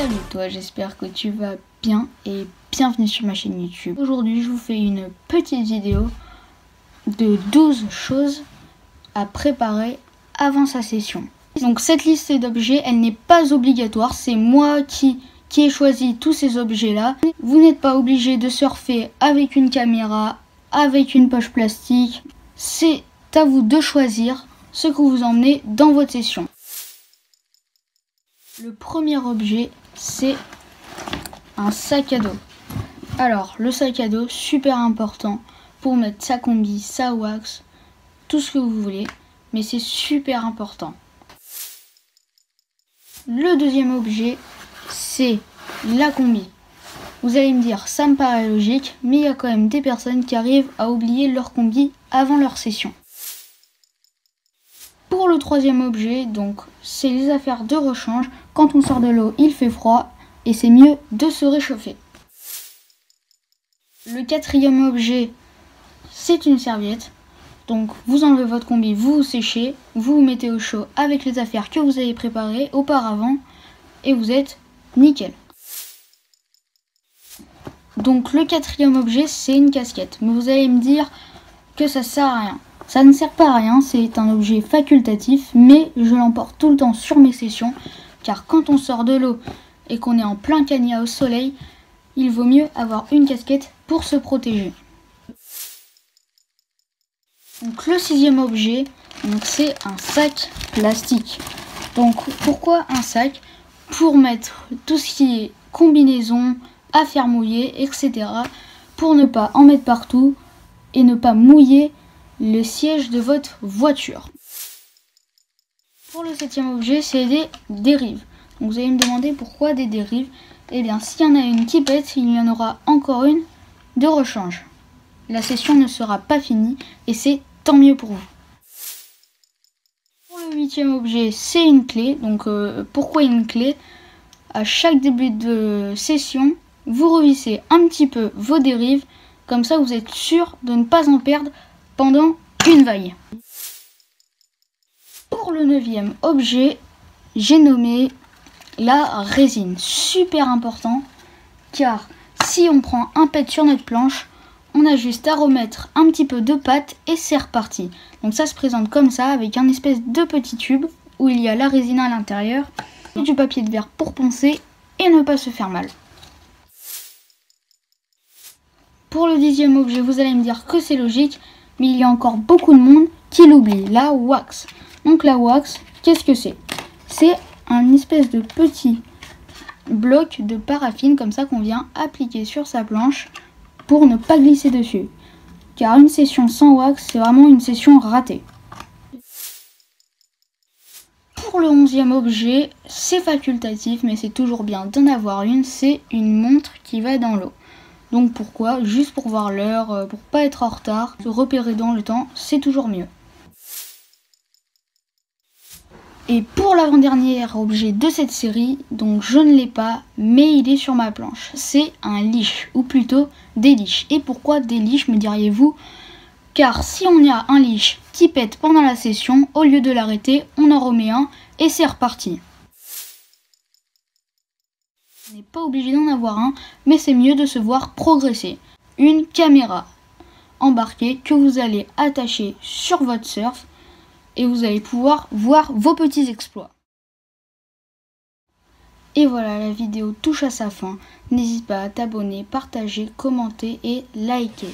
Salut toi, j'espère que tu vas bien et bienvenue sur ma chaîne YouTube. Aujourd'hui je vous fais une petite vidéo de 12 choses à préparer avant sa session. Donc cette liste d'objets, elle n'est pas obligatoire, c'est moi qui ai choisi tous ces objets là. Vous n'êtes pas obligé de surfer avec une caméra, avec une poche plastique. C'est à vous de choisir ce que vous emmenez dans votre session. Le premier objet, c'est un sac à dos. Alors, le sac à dos, super important pour mettre sa combi, sa wax, tout ce que vous voulez, mais c'est super important. Le deuxième objet, c'est la combi. Vous allez me dire, ça me paraît logique, mais il y a quand même des personnes qui arrivent à oublier leur combi avant leur session. Pour le troisième objet, donc, c'est les affaires de rechange. Quand on sort de l'eau, il fait froid et c'est mieux de se réchauffer. Le quatrième objet, c'est une serviette. Donc, vous enlevez votre combi, vous vous séchez, vous vous mettez au chaud avec les affaires que vous avez préparées auparavant et vous êtes nickel. Donc, le quatrième objet, c'est une casquette. Mais vous allez me dire que ça sert à rien. Ça ne sert pas à rien, c'est un objet facultatif, mais je l'emporte tout le temps sur mes sessions, car quand on sort de l'eau et qu'on est en plein cagnat au soleil, il vaut mieux avoir une casquette pour se protéger. Donc le sixième objet, c'est un sac plastique. Donc pourquoi un sac? Pour mettre tout ce qui est combinaison, affaires mouillées, etc. Pour ne pas en mettre partout et ne pas mouiller le siège de votre voiture. Pour le septième objet, c'est des dérives. Donc vous allez me demander pourquoi des dérives. Eh bien, s'il y en a une qui pète, il y en aura encore une de rechange. La session ne sera pas finie et c'est tant mieux pour vous. Pour le huitième objet, c'est une clé. Donc pourquoi une clé? À chaque début de session, vous revissez un petit peu vos dérives. Comme ça, vous êtes sûr de ne pas en perdre pendant une vague. Pour le neuvième objet, j'ai nommé la résine. Super important, car si on prend un pet sur notre planche, on a juste à remettre un petit peu de pâte et c'est reparti. Donc ça se présente comme ça, avec un espèce de petit tube où il y a la résine à l'intérieur et du papier de verre pour poncer et ne pas se faire mal. Pour le dixième objet, vous allez me dire que c'est logique, mais il y a encore beaucoup de monde qui l'oublie, la wax. Donc la wax, qu'est-ce que c'est? C'est un espèce de petit bloc de paraffine comme ça qu'on vient appliquer sur sa planche pour ne pas glisser dessus. Car une session sans wax, c'est vraiment une session ratée. Pour le onzième objet, c'est facultatif, mais c'est toujours bien d'en avoir une, c'est une montre qui va dans l'eau. Donc pourquoi? Juste pour voir l'heure, pour pas être en retard, se repérer dans le temps, c'est toujours mieux. Et pour l'avant-dernier objet de cette série, donc je ne l'ai pas, mais il est sur ma planche. C'est un leash, ou plutôt des leashs. Et pourquoi des leashs, me diriez-vous? Car si on a un leash qui pète pendant la session, au lieu de l'arrêter, on en remet un et c'est reparti. On n'est pas obligé d'en avoir un, mais c'est mieux de se voir progresser. Une caméra embarquée que vous allez attacher sur votre surf et vous allez pouvoir voir vos petits exploits. Et voilà, la vidéo touche à sa fin. N'hésite pas à t'abonner, partager, commenter et liker.